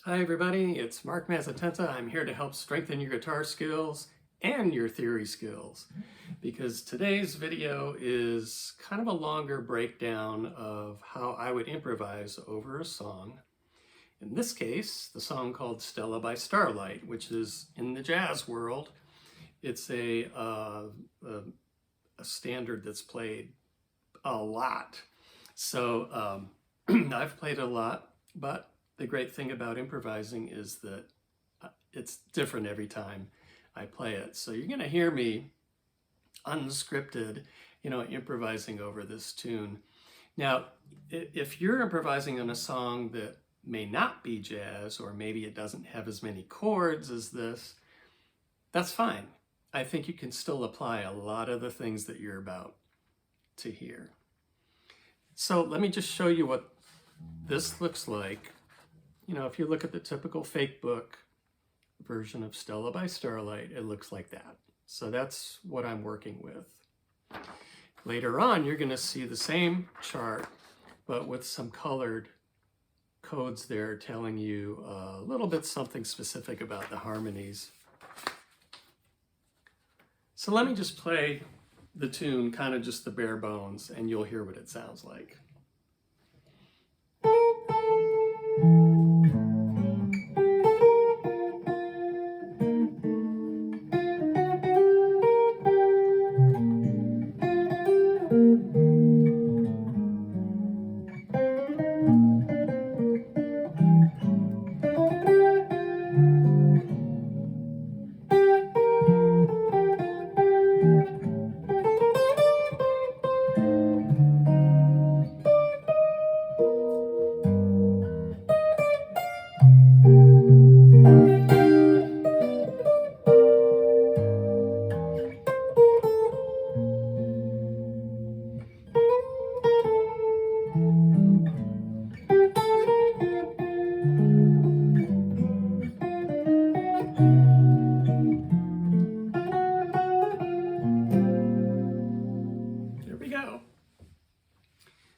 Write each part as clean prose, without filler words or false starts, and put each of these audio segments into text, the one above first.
Hi everybody, it's Mark Mazzatenta. I'm here to help strengthen your guitar skills and your theory skills because today's video is kind of a longer breakdown of how I would improvise over a song. In this case, the song called Stella by Starlight, which is in the jazz world. It's a standard that's played a lot. So I've played it a lot, but the great thing about improvising is that it's different every time I play it. So you're going to hear me unscripted, improvising over this tune. Now, if you're improvising on a song that may not be jazz, or maybe it doesn't have as many chords as this, that's fine. I think you can still apply a lot of the things that you're about to hear. So let me just show you what this looks like. If you look at the typical fake book version of Stella by Starlight, it looks like that. So that's what I'm working with. Later on, you're going to see the same chart, but with some colored codes there telling you a little bit something specific about the harmonies. So let me just play the tune, kind of just the bare bones, and you'll hear what it sounds like.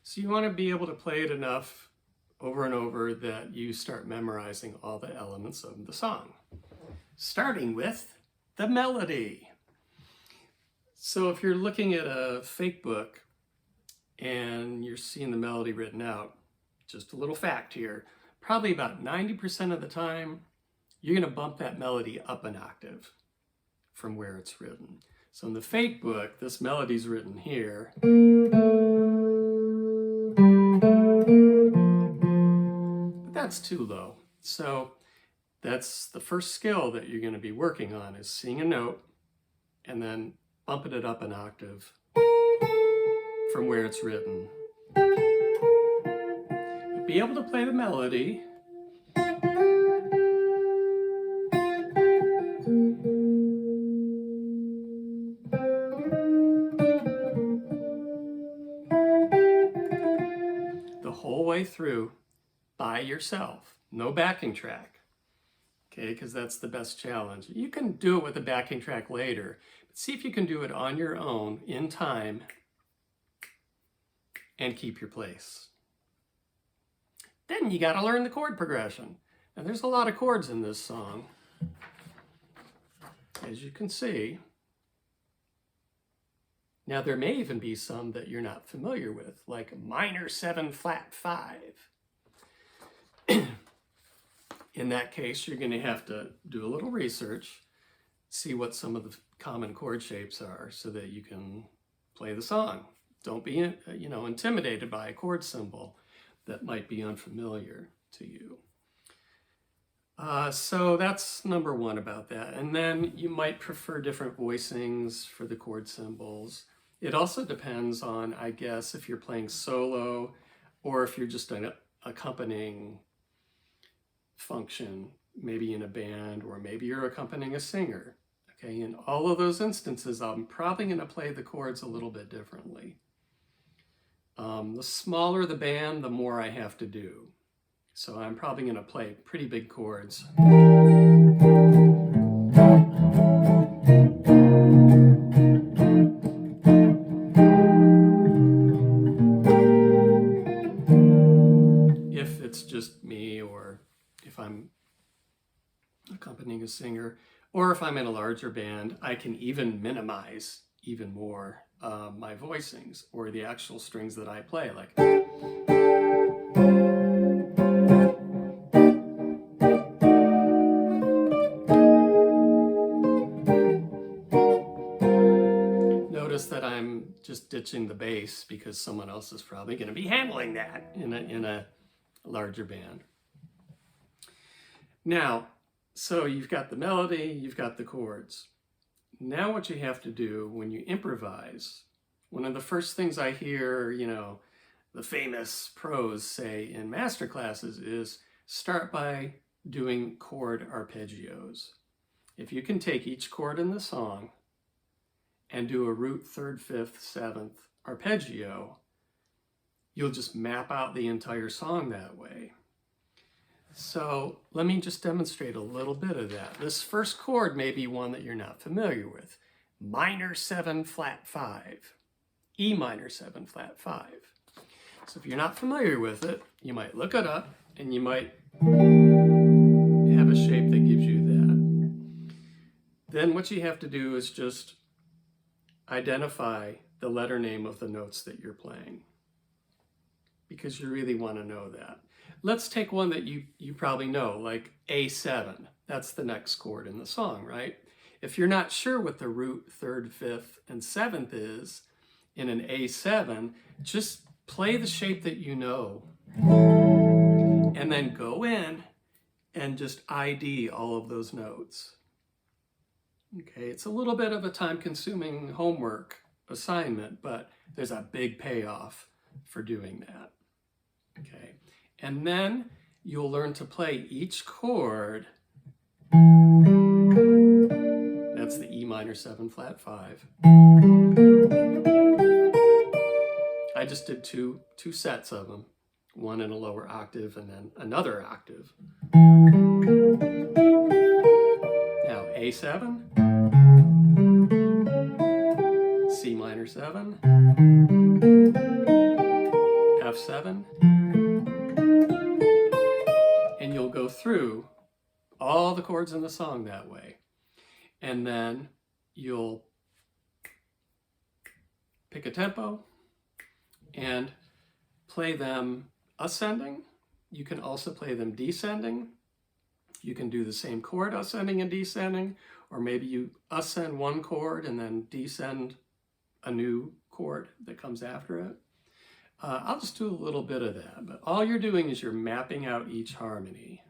So you want to be able to play it enough over and over that you start memorizing all the elements of the song, starting with the melody. So if you're looking at a fake book and you're seeing the melody written out, just a little fact here, probably about 90% of the time, you're going to bump that melody up an octave from where it's written. So in the fake book, this melody's written here. That's too low. So that's the first skill that you're going to be working on, is seeing a note and then bumping it up an octave from where it's written. But be able to play the melody. The whole way through by yourself, no backing track, okay, because that's the best challenge. You can do it with a backing track later, but see if you can do it on your own in time and keep your place. Then you got to learn the chord progression. And there's a lot of chords in this song, as you can see. Now there may even be some that you're not familiar with, like minor 7 flat 5. In that case, you're going to have to do a little research, see what some of the common chord shapes are so that you can play the song. Don't be, intimidated by a chord symbol that might be unfamiliar to you. So that's number one about that. And then you might prefer different voicings for the chord symbols. It also depends on, I guess, if you're playing solo or if you're just an accompanying function, maybe in a band, or maybe you're accompanying a singer. Okay, in all of those instances, I'm probably going to play the chords a little bit differently. The smaller the band, the more I have to do. So I'm probably going to play pretty big chords. If it's just me, or if I'm accompanying a singer. Or if I'm in a larger band, I can even minimize even more my voicings or the actual strings that I play. Like, notice that I'm just ditching the bass because someone else is probably going to be handling that in a larger band. Now, so you've got the melody, you've got the chords. Now what you have to do when you improvise, one of the first things I hear, the famous pros say in master classes is start by doing chord arpeggios. If you can take each chord in the song and do a root, third, fifth, seventh arpeggio, you'll just map out the entire song that way. So let me just demonstrate a little bit of that. This first chord may be one that you're not familiar with. Minor 7 flat 5, E minor 7 flat 5. So if you're not familiar with it, you might look it up and you might have a shape that gives you that. Then what you have to do is just identify the letter name of the notes that you're playing, because you really want to know that. Let's take one that you probably know, like A7. That's the next chord in the song, right? If you're not sure what the root, third, fifth, and seventh is in an A7, just play the shape that you know, and then go in and just ID all of those notes. Okay, it's a little bit of a time-consuming homework assignment, but there's a big payoff for doing that. Okay, and then you'll learn to play each chord. That's the E minor 7 flat 5. I just did two sets of them, one in a lower octave and then another octave. Now A7, C minor 7, F7, and you'll go through all the chords in the song that way. And then you'll pick a tempo and play them ascending. You can also play them descending. You can do the same chord ascending and descending, or maybe you ascend one chord and then descend a new chord that comes after it. I'll just do a little bit of that, but all you're doing is you're mapping out each harmony.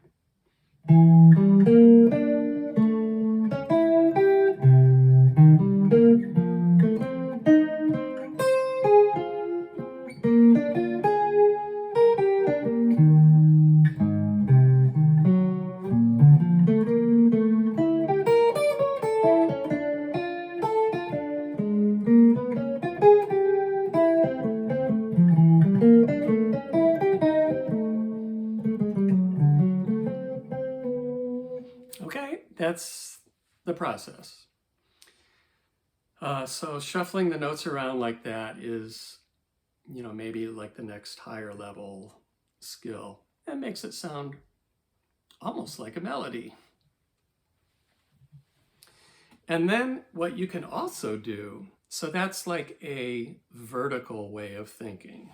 Okay, that's the process. So shuffling the notes around like that is, maybe like the next higher level skill. That makes it sound almost like a melody. And then what you can also do, so that's like a vertical way of thinking.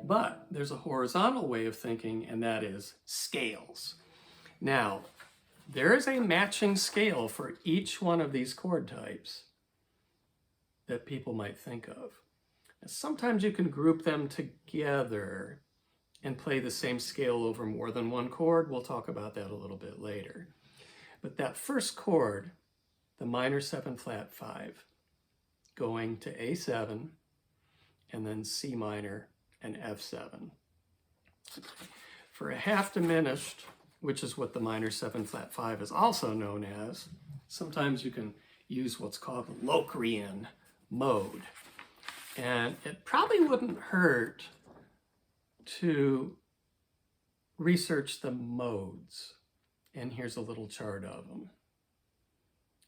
But there's a horizontal way of thinking, and that is scales. Now, there is a matching scale for each one of these chord types that people might think of. And sometimes you can group them together and play the same scale over more than one chord. We'll talk about that a little bit later. But that first chord, the minor 7 flat 5, going to A7, and then C minor and F7. For a half diminished, which is what the minor 7 flat 5 is also known as, sometimes you can use what's called the Locrian mode. And it probably wouldn't hurt to research the modes. And here's a little chart of them,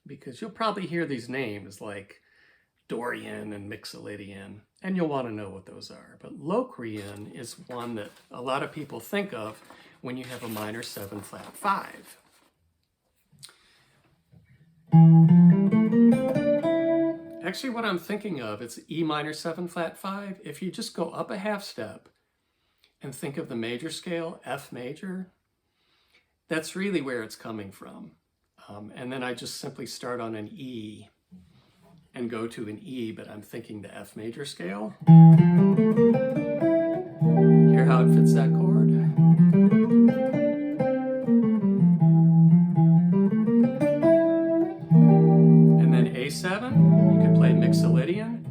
because you'll probably hear these names like Dorian and Mixolydian. And you'll want to know what those are. But Locrian is one that a lot of people think of when you have a minor 7 flat 5. Actually, what I'm thinking of, it's E minor 7 flat 5. If you just go up a half step and think of the major scale, F major, that's really where it's coming from. And then I just simply start on an E and go to an E, but I'm thinking the F major scale. Hear how it fits that chord? And then A7, you can play Mixolydian.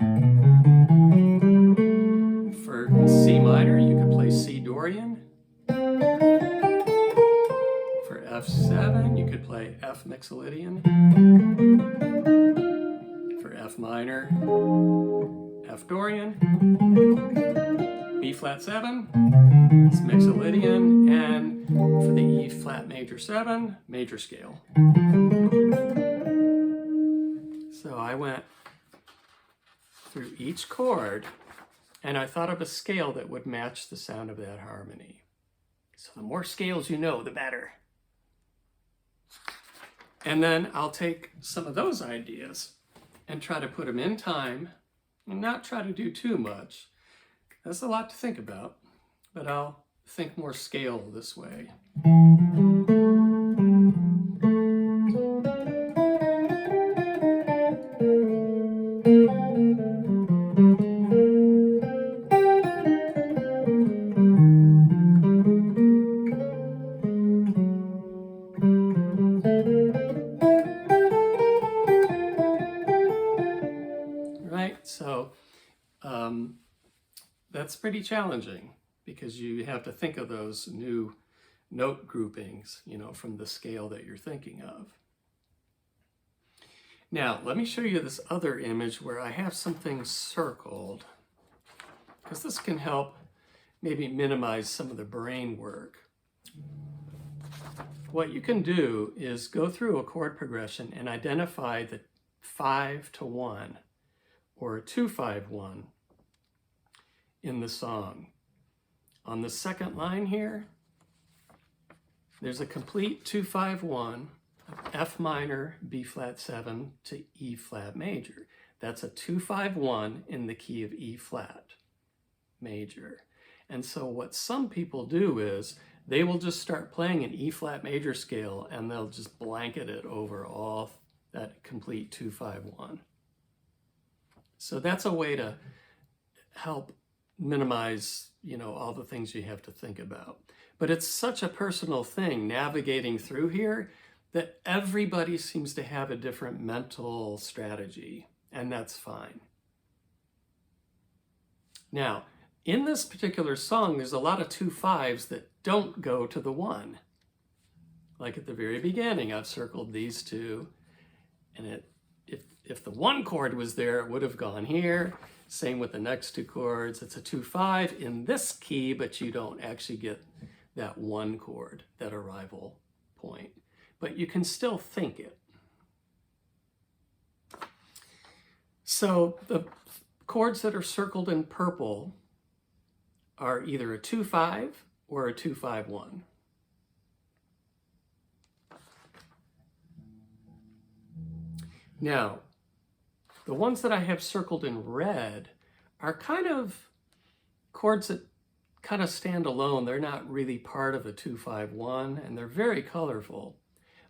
For C minor, you can play C Dorian. For F7, you could play F Mixolydian. For F minor, F Dorian. B flat 7, it's Mixolydian, and for the E flat major 7, major scale. So I went through each chord and I thought of a scale that would match the sound of that harmony. So the more scales you know, the better. And then I'll take some of those ideas and try to put them in time and not try to do too much. That's a lot to think about, but I'll think more scale this way. Right, so that's pretty challenging because you have to think of those new note groupings, you know, from the scale that you're thinking of. Now, let me show you this other image where I have something circled, because this can help maybe minimize some of the brain work. What you can do is go through a chord progression and identify the 5 to 1 or 2-5-1 in the song. On the second line here, there's a complete 2-5-1, F minor, B flat 7 to E flat major. That's a 2-5-1 in the key of E flat major. And so what some people do is they will just start playing an E flat major scale and they'll just blanket it over all that complete 2-5-1. So that's a way to help minimize, you know, all the things you have to think about. But it's such a personal thing navigating through here that everybody seems to have a different mental strategy, and that's fine. Now, in this particular song, there's a lot of 2-5s that don't go to the 1. Like at the very beginning, I've circled these two, and if the 1 chord was there, it would have gone here. Same with the next 2 chords. It's a 2-5 in this key, but you don't actually get that 1 chord, that arrival point. But you can still think it. So the chords that are circled in purple are either a 2-5 or a 2-5-1. Now, the ones that I have circled in red are kind of chords that kind of stand alone. They're not really part of a 2-5-1, and they're very colorful.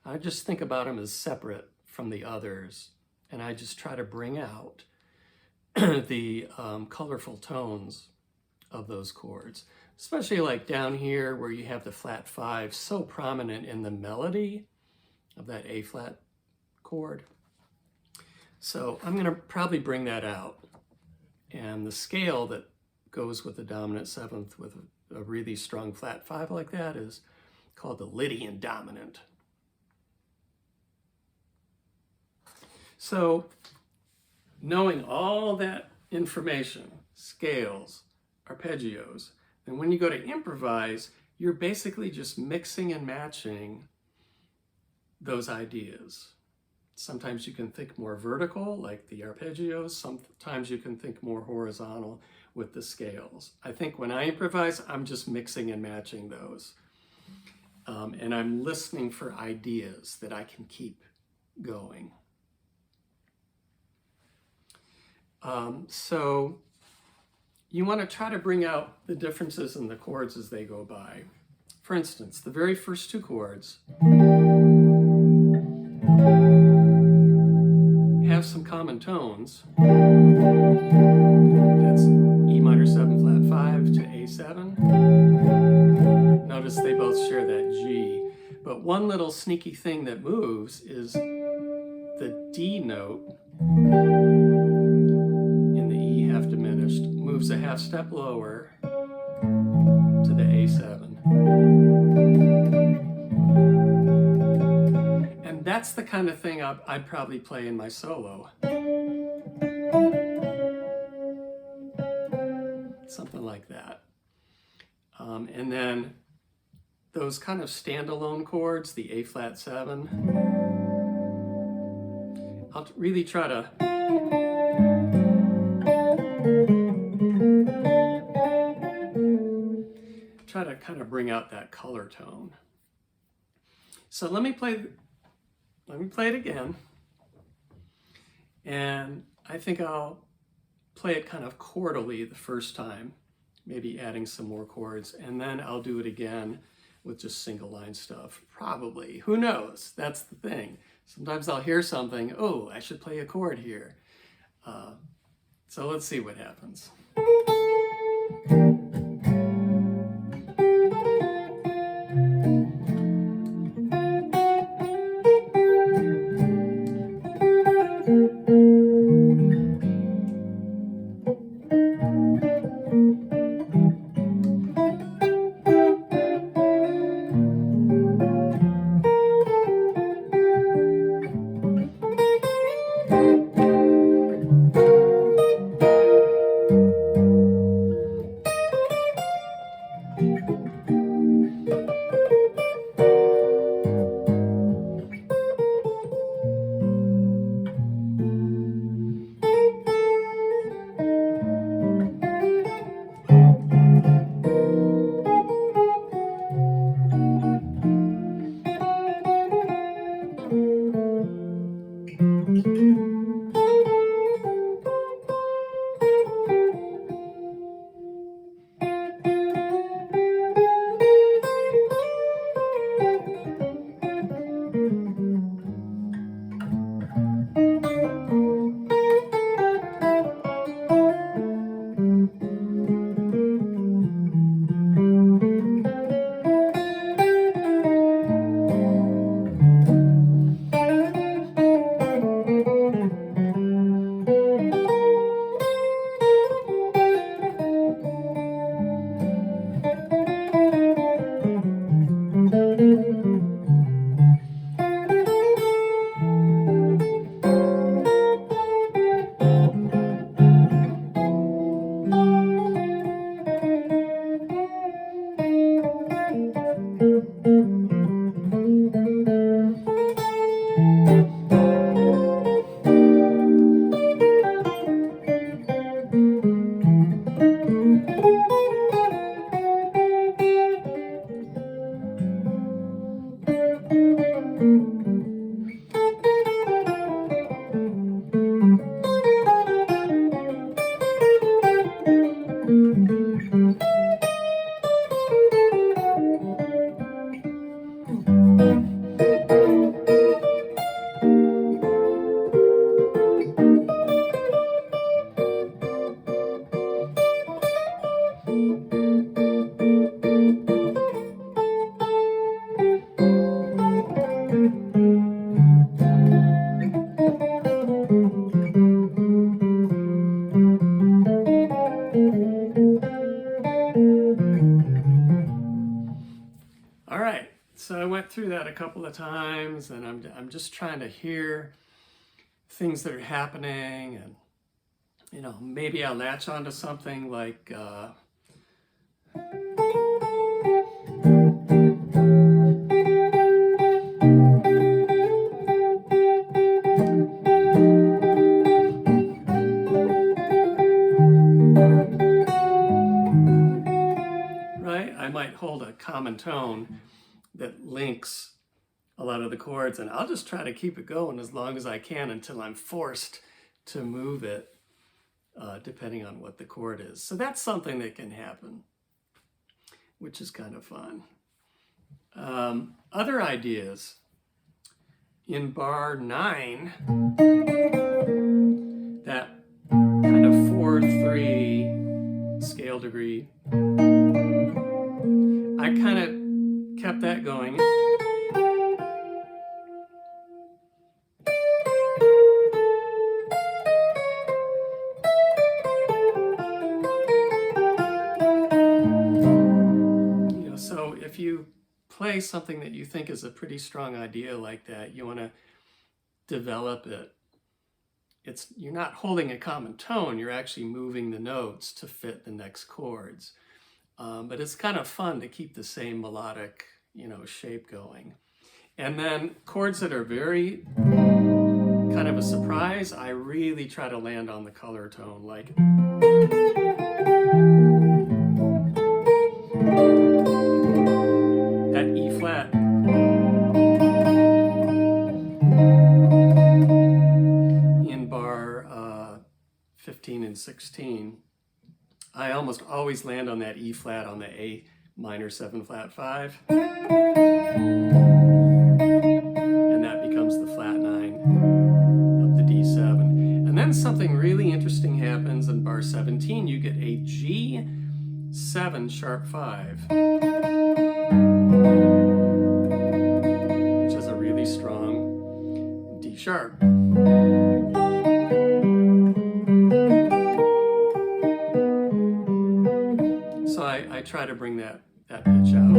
I just think about them as separate from the others, and I just try to bring out the colorful tones of those chords, especially like down here where you have the flat 5 so prominent in the melody of that A flat chord. So I'm going to probably bring that out. And the scale that goes with the dominant 7th with a really strong flat 5 like that is called the Lydian dominant. So knowing all that information, scales, arpeggios, and when you go to improvise, you're basically just mixing and matching those ideas. Sometimes you can think more vertical, like the arpeggios. Sometimes you can think more horizontal with the scales. I think when I improvise, I'm just mixing and matching those. And I'm listening for ideas that I can keep going. So you want to try to bring out the differences in the chords as they go by. For instance, the very first two chords have some common tones. That's E minor 7 flat 5 to A7. Notice they both share that G. But one little sneaky thing that moves is the D note in the E half diminished moves a half step lower to the A7. And that's the kind of thing I'd probably play in my solo. Something like that. And then those kind of standalone chords, the A flat 7, I'll really try to kind of bring out that color tone. So let me play it again. And I think I'll play it kind of chordally the first time, maybe adding some more chords, and then I'll do it again with just single line stuff. Probably. Who knows? That's the thing. Sometimes I'll hear something, oh, I should play a chord here. So let's see what happens. So I went through that a couple of times, and I'm just trying to hear things that are happening, and maybe I'll latch onto something like might hold a common tone that links a lot of the chords, and I'll just try to keep it going as long as I can until I'm forced to move it, depending on what the chord is. So that's something that can happen, which is kind of fun. Other ideas. In bar 9, that kind of 4/3 scale degree, I kind of kept that going. You know, so if you play something that you think is a pretty strong idea like that, you want to develop it. You're not holding a common tone, you're actually moving the notes to fit the next chords. But it's kind of fun to keep the same melodic, shape going. And then chords that are very kind of a surprise, I really try to land on the color tone, like that E flat. In bar 15 and 16, I almost always land on that E flat on the A minor 7 flat 5. And that becomes the flat 9 of the D7. And then something really interesting happens in bar 17. You get a G7 sharp 5, which is a really strong D sharp. So I try to bring that pitch out.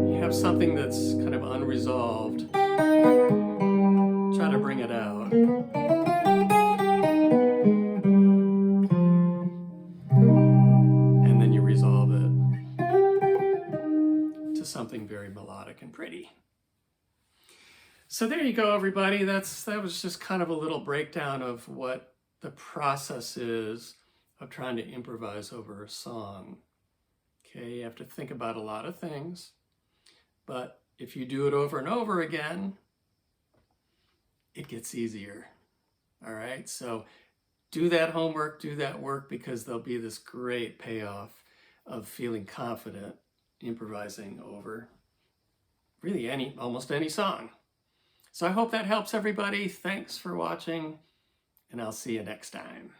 You have something that's kind of unresolved, try to bring it out. And then you resolve it to something very melodic and pretty. So there you go, everybody. That was just kind of a little breakdown of what the process is of trying to improvise over a song. Okay, you have to think about a lot of things, but if you do it over and over again, it gets easier. All right, so do that homework, do that work, because there'll be this great payoff of feeling confident improvising over really almost any song. So I hope that helps everybody. Thanks for watching, and I'll see you next time.